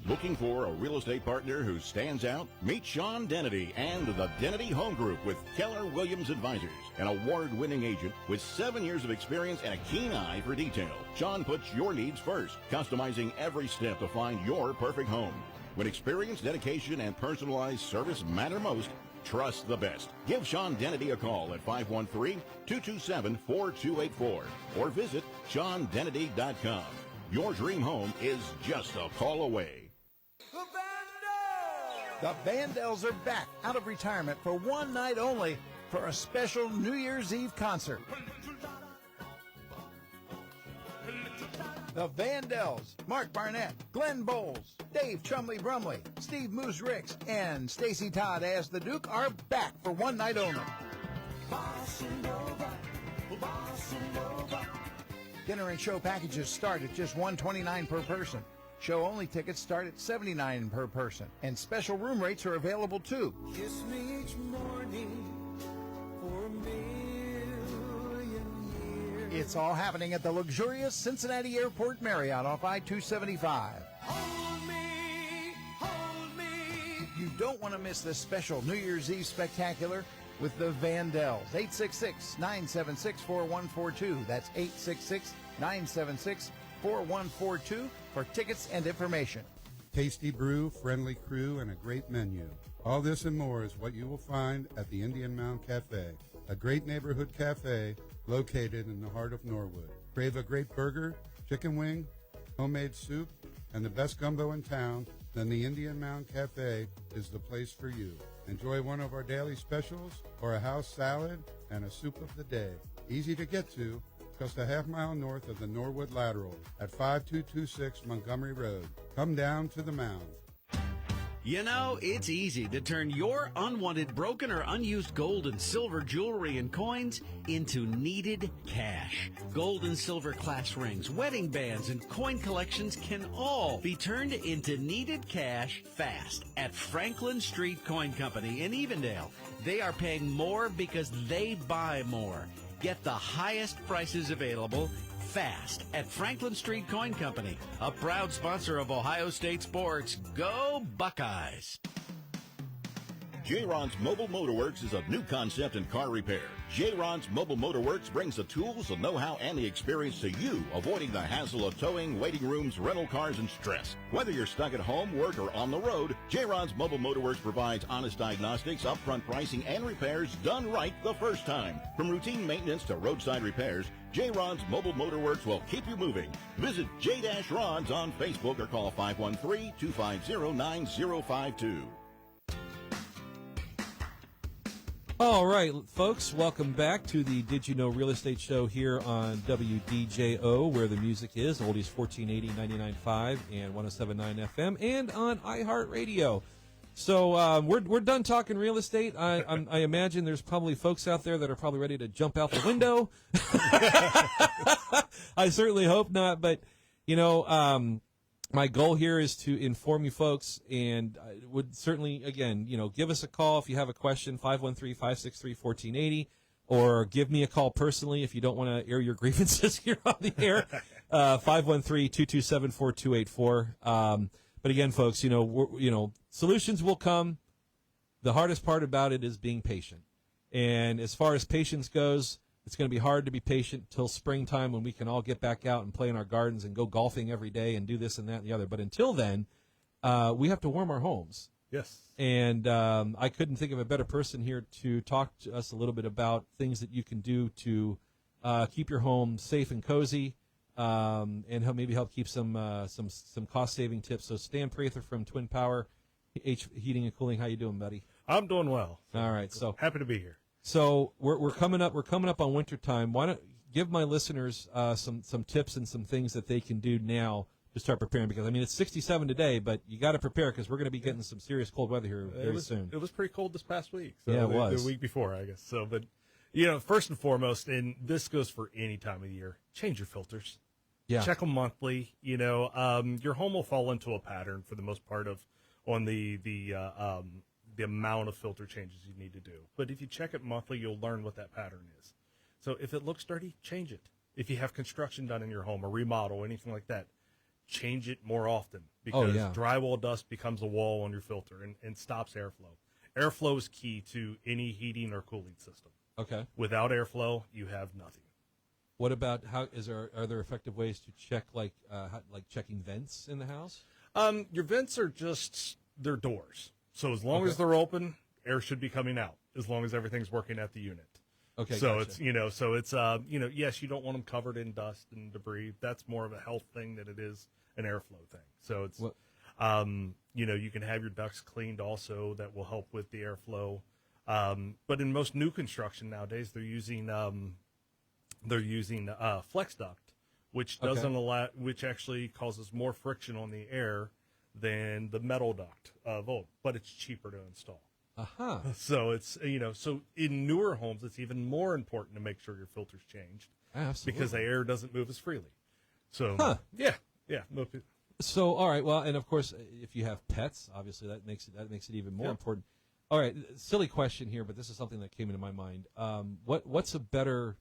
Looking for a real estate partner who stands out? Meet Sean Dennedy and the Dennedy Home Group with Keller Williams Advisors, an award-winning agent with 7 years of experience and a keen eye for detail. Sean puts your needs first, customizing every step to find your perfect home. When experience, dedication, and personalized service matter most, Trust the best. Give Sean Dennedy a call at 513-227-4284 or visit SeanDennedy.com. Your dream home is just a call away. The Vandells are back out of retirement for one night only for a special New Year's Eve concert. The Vandells, Mark Barnett, Glenn Bowles, Dave Chumley-Brumley, Steve Moose Ricks, and Stacy Todd as the Duke are back for one night only. Dinner and show packages start at just $129 per person. Show-only tickets start at $79 per person, and special room rates are available too. Kiss me each morning for a million years. It's all happening at the luxurious Cincinnati Airport Marriott off I-275. Hold me, hold me. You don't want to miss this special New Year's Eve spectacular with the Vandells. 866-976-4142. That's 866-976-4142 for tickets and information. Tasty brew, friendly crew, and a great menu. All this and more is what you will find at the Indian Mound Cafe, a great neighborhood cafe located in the heart of Norwood. Crave a great burger, chicken wing, homemade soup, and the best gumbo in town? Then the Indian Mound Cafe is the place for you. Enjoy one of our daily specials or a house salad and a soup of the day. Easy to get to, just a half-mile north of the Norwood Lateral at 5226 Montgomery Road. Come down to the Mound. You know, it's easy to turn your unwanted, broken, or unused gold and silver jewelry and coins into needed cash. Gold and silver class rings, wedding bands, and coin collections can all be turned into needed cash fast at Franklin Street Coin Company in Evendale. They are paying more because they buy more. Get the highest prices available fast at Franklin Street Coin Company, a proud sponsor of Ohio State sports. Go Buckeyes! J-Ron's Mobile Motorworks is a new concept in car repair. J-Ron's Mobile Motorworks brings the tools, the know-how, and the experience to you, avoiding the hassle of towing, waiting rooms, rental cars, and stress. Whether you're stuck at home, work, or on the road, J-Ron's Mobile Motorworks provides honest diagnostics, upfront pricing, and repairs done right the first time. From routine maintenance to roadside repairs, J-Ron's Mobile Motorworks will keep you moving. Visit J-Rods on Facebook or call 513-250-9052. All right, folks, welcome back to the Did You Know Real Estate Show here on WDJO, where the music is, oldies 1480, 99.5, and 107.9 FM, and on iHeartRadio. So we're done talking real estate. I imagine there's probably folks out there that are probably ready to jump out the window. I certainly hope not, but, you know, my goal here is to inform you folks, and I would certainly, again, you know, give us a call if you have a question, 513-563-1480, or give me a call personally if you don't want to air your grievances here on the air, 513-227-4284. But again, folks, you know, solutions will come. The hardest part about it is being patient. And as far as patience goes, it's going to be hard to be patient till springtime when we can all get back out and play in our gardens and go golfing every day and do this and that and the other. But until then, we have to warm our homes. Yes. And I couldn't think of a better person here to talk to us a little bit about things that you can do to keep your home safe and cozy, and maybe help keep some cost-saving tips. So Stan Prather from Twin Power Heating and Cooling, how you doing, buddy? I'm doing well. All right. So happy to be here. So we're coming up on winter time. Why don't give my listeners some tips and some things that they can do now to start preparing? Because I mean it's 67 today, but you got to prepare because we're going to be getting some serious cold weather here very soon. It was pretty cold this past week. So yeah, it was the week before, I guess. So, but you know, first and foremost, and this goes for any time of the year, change your filters. Yeah, check them monthly. You know, your home will fall into a pattern for the most part on the amount of filter changes you need to do. But if you check it monthly, you'll learn what that pattern is. So if it looks dirty, change it. If you have construction done in your home, a remodel, anything like that, change it more often because drywall dust becomes a wall on your filter and stops airflow. Airflow is key to any heating or cooling system. Okay. Without airflow, you have nothing. What about are there effective ways to check like checking vents in the house? Your vents are just they're doors. So as long as they're open, air should be coming out as long as everything's working at the unit. Okay, so gotcha. it's yes, you don't want them covered in dust and debris. That's more of a health thing than it is an airflow thing. So it's you can have your ducts cleaned also. That will help with the airflow. But in most new construction nowadays, they're using flex duct, which doesn't allow, which actually causes more friction on the air than the metal duct of old, but it's cheaper to install. So it's so in newer homes, it's even more important to make sure your filter's changed. Absolutely. Because the air doesn't move as freely. So yeah. So all right, well, and of course, if you have pets, obviously that makes it even more important. All right, silly question here, but this is something that came into my mind. What's a better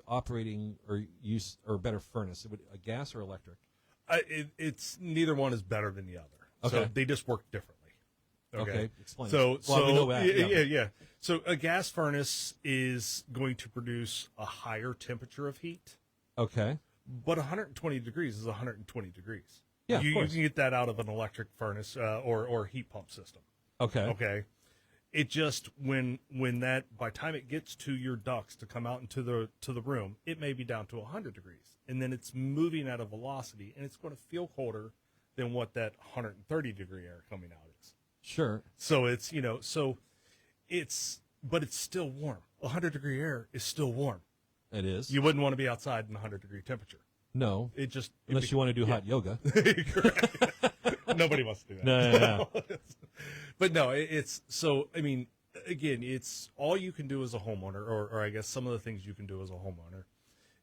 operating or use or better furnace? A gas or electric? It's neither one is better than the other. Okay. So they just work differently. Okay, explain. So we know that. Yeah. So a gas furnace is going to produce a higher temperature of heat. Okay. But 120 degrees is 120 degrees. Yeah, you of course. can get that out of an electric furnace or heat pump system. Okay. It just when that by the time it gets to your ducts to come out into the room, it may be down to 100 degrees, and then it's moving at a velocity, and it's going to feel colder than what that 130 degree air coming out is. Sure. So it's but it's still warm. 100 degree air is still warm. It is. You wouldn't want to be outside in 100 degree temperature. No. Unless you want to do hot yoga. Correct. Nobody wants to do that. No. But no, it's so. I mean, again, it's all you can do as a homeowner, or I guess some of the things you can do as a homeowner,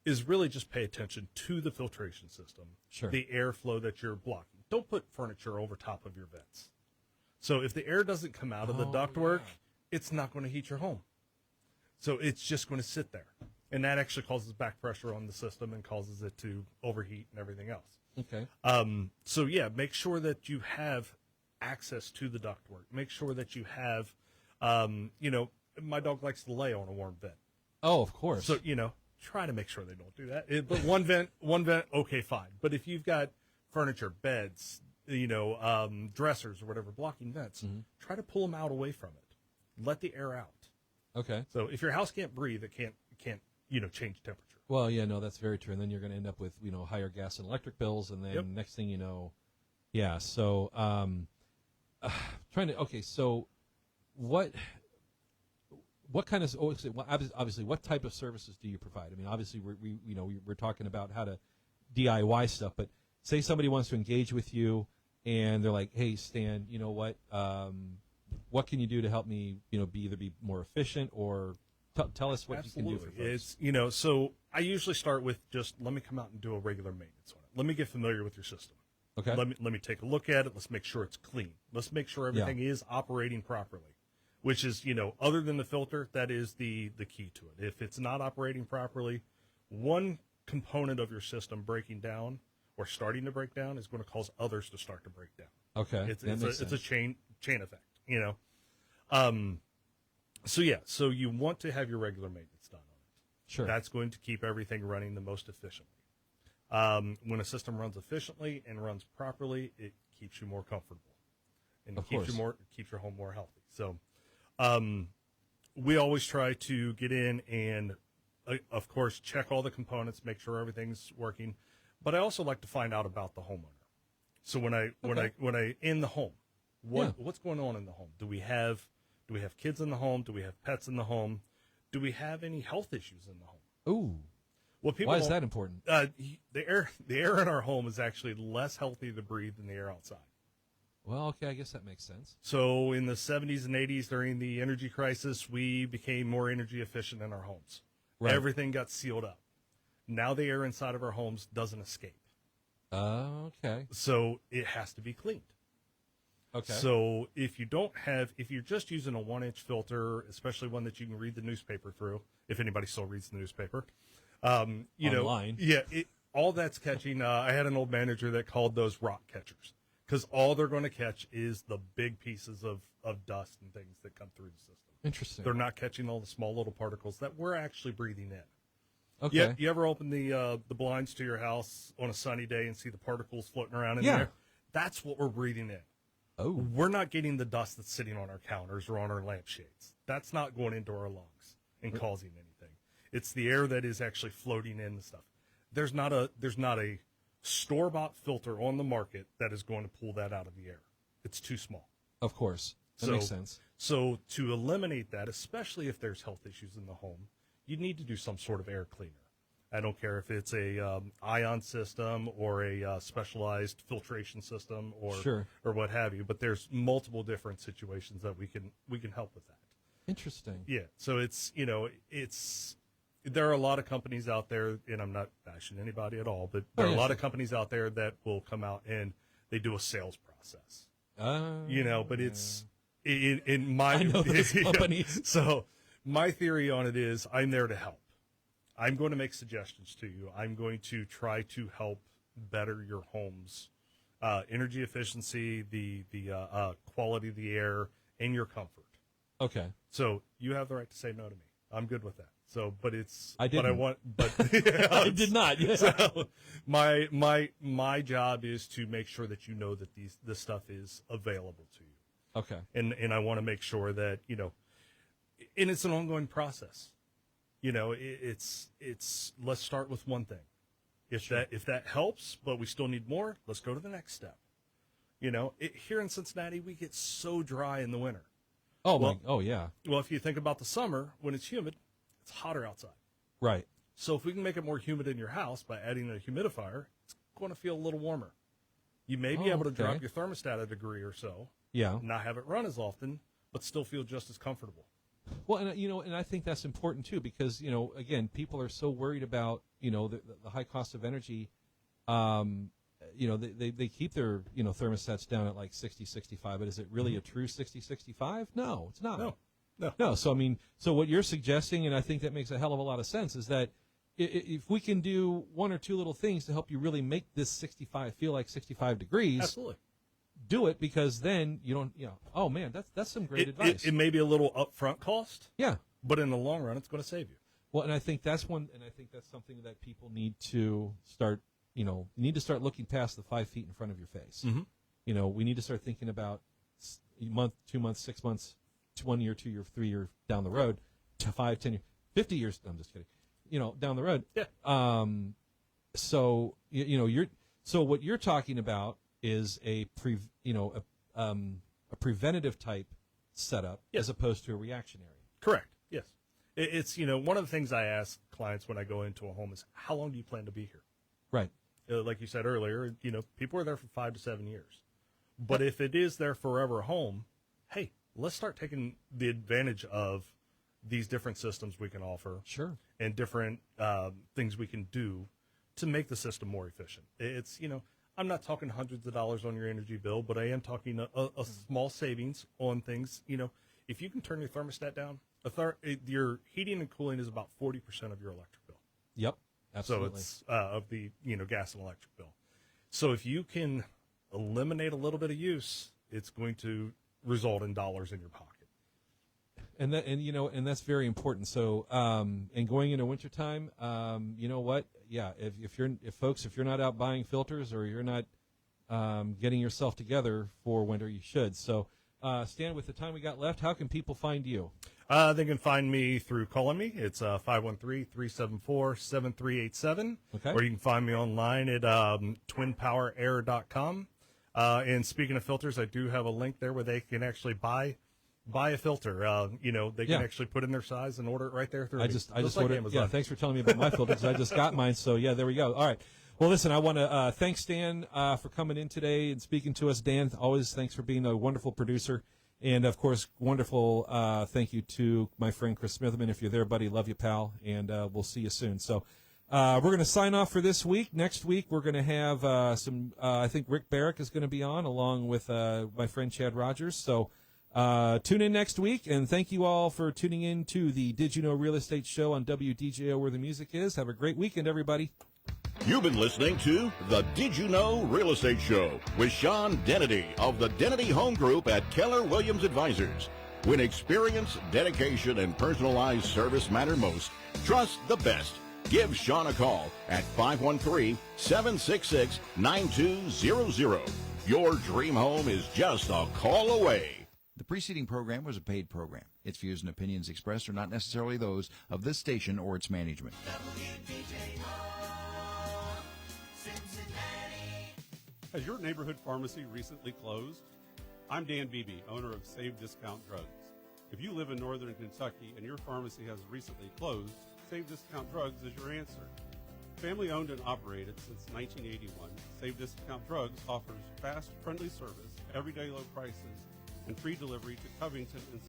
is really just pay attention to the filtration system, Sure. the airflow that you're blocking. Don't put furniture over top of your vents. So if the air doesn't come out of the ductwork, it's not going to heat your home. So it's just going to sit there. And that actually causes back pressure on the system and causes it to overheat and everything else. Okay. So yeah, make sure that you have access to the ductwork. Make sure that you have, my dog likes to lay on a warm vent. Oh, of course. So, try to make sure they don't do that. But one vent, okay, fine. But if you've got furniture, beds, dressers or whatever blocking vents, try to pull them out away from it. Let the air out. Okay. So if your house can't breathe, it can't change temperature. Well, yeah, no, that's very true. And then you're going to end up with, higher gas and electric bills. And then next thing you know, yeah. So, so what kind of, obviously, what type of services do you provide? I mean, obviously, we're talking about how to DIY stuff, but say somebody wants to engage with you and they're like, hey, Stan, you know what can you do to help me, either be more efficient or tell us what Absolutely. You can do for folks. It's, so I usually start with just let me come out and do a regular maintenance on it. Let me get familiar with your system. Okay. Let me take a look at it. Let's make sure it's clean. Let's make sure everything is operating properly, which is, other than the filter, that is the key to it. If it's not operating properly, one component of your system breaking down or starting to break down is going to cause others to start to break down. Okay. It's a chain effect, So you want to have your regular maintenance done on it. Sure. That's going to keep everything running the most efficiently. When a system runs efficiently and runs properly, it keeps you more comfortable, and keeps your home more healthy. So, we always try to get in and, of course, check all the components, make sure everything's working. But I also like to find out about the homeowner. So when I in the home, what's going on in the home? Do we have kids in the home? Do we have pets in the home? Do we have any health issues in the home? Ooh. Well, why is that important? The air in our home is actually less healthy to breathe than the air outside. Well, okay, I guess that makes sense. So in the 70s and 80s, during the energy crisis, we became more energy efficient in our homes. Right. Everything got sealed up. Now the air inside of our homes doesn't escape. Okay. So it has to be cleaned. Okay. So if you're just using a 1-inch filter, especially one that you can read the newspaper through, if anybody still reads the newspaper, online. All that's catching. I had an old manager that called those rock catchers because all they're going to catch is the big pieces of dust and things that come through the system. Interesting. They're not catching all the small little particles that we're actually breathing in. Okay. Yeah, you ever open the blinds to your house on a sunny day and see the particles floating around in there? That's what we're breathing in. we're not getting the dust that's sitting on our counters or on our lampshades. That's not going into our lungs and causing anything. It's the air that is actually floating in and stuff. There's not a store-bought filter on the market that is going to pull that out of the air. It's too small. Of course. That makes sense. So to eliminate that, especially if there's health issues in the home, you need to do some sort of air cleaner. I don't care if it's a ion system or a specialized filtration system or what have you, but there's multiple different situations that we can help with that. Interesting. Yeah. So there are a lot of companies out there, and I'm not bashing anybody at all, but there are a lot of companies out there that will come out and they do a sales process. But it's in my I know those companies. So my theory on it is I'm there to help. I'm going to make suggestions to you. I'm going to try to help better your home's energy efficiency, the quality of the air, and your comfort. Okay. So you have the right to say no to me. I'm good with that. So, but it's I didn't. I did not. Yeah. So my job is to make sure that you know that this stuff is available to you. Okay. And I want to make sure that and it's an ongoing process. It's let's start with one thing. If that helps, but we still need more, let's go to the next step. Here in Cincinnati, we get so dry in the winter. Oh yeah. Well, if you think about the summer, when it's humid, it's hotter outside. Right. So if we can make it more humid in your house by adding a humidifier, it's going to feel a little warmer. You may be able to drop your thermostat a degree or so. Yeah. Not have it run as often, but still feel just as comfortable. Well, and I think that's important too, because again, people are so worried about the high cost of energy. They keep their thermostats down at like 60, 65, but is it really a true 60, 65? No, it's not. No. So what you're suggesting, and I think that makes a hell of a lot of sense, is that if we can do one or two little things to help you really make this 65 feel like 65 degrees, absolutely. Do it, because then you don't, oh man, that's some great advice. It may be a little upfront cost. Yeah. But in the long run, it's going to save you. Well, and I think that's something that people need to start, you need to start looking past the 5 feet in front of your face. Mm-hmm. We need to start thinking about a month, 2 months, 6 months, 1 year, 2 year, 3 year down the road, to 5, 10 years, 50 years. I'm just kidding. Down the road. Yeah. So what you're talking about is a preventative type setup, as opposed to a reactionary. Correct. Yes. It's one of the things I ask clients when I go into a home is, how long do you plan to be here? Right. Like you said earlier, people are there for 5 to 7 years. But if it is their forever home, hey, let's start taking the advantage of these different systems we can offer. Sure. And different things we can do to make the system more efficient. It's, I'm not talking hundreds of dollars on your energy bill, but I am talking a small savings on things. If you can turn your thermostat down, your heating and cooling is about 40% of your electric bill. Yep, absolutely. So it's of the gas and electric bill. So if you can eliminate a little bit of use, it's going to result in dollars in your pocket. And that's very important. So and going into wintertime, you know what? Yeah, if you're not out buying filters, or you're not getting yourself together for winter, you should. So Stan, with the time we got left, how can people find you? They can find me through calling me. It's 513-374-7387. Okay. Or you can find me online at twinpowerair.com. And speaking of filters, I do have a link there where they can actually buy a filter. They can actually put in their size and order it right there through. I just ordered. Amazon. Yeah, thanks for telling me about my filter, because I just got mine. So yeah, there we go. All right. Well, listen, I want to thank Stan for coming in today and speaking to us. Dan, always thanks for being a wonderful producer. And, of course, wonderful thank you to my friend Chris Smitherman. If you're there, buddy, love you, pal, and we'll see you soon. So we're going to sign off for this week. Next week, we're going to have I think Rick Barrick is going to be on, along with my friend Chad Rogers. So tune in next week, and thank you all for tuning in to the Did You Know Real Estate Show on WDJO, where the music is. Have a great weekend, everybody. You've been listening to the Did You Know Real Estate Show with Sean Dennedy of the Dennedy Home Group at Keller Williams Advisors. When experience, dedication, and personalized service matter most, trust the best. Give Sean a call at 513-766-9200. Your dream home is just a call away. The preceding program was a paid program. Its views and opinions expressed are not necessarily those of this station or its management. Has your neighborhood pharmacy recently closed? I'm Dan Beebe, owner of Save Discount Drugs. If you live in northern Kentucky and your pharmacy has recently closed, Save Discount Drugs is your answer. Family owned and operated since 1981, Save Discount Drugs offers fast, friendly service, everyday low prices, and free delivery to Covington and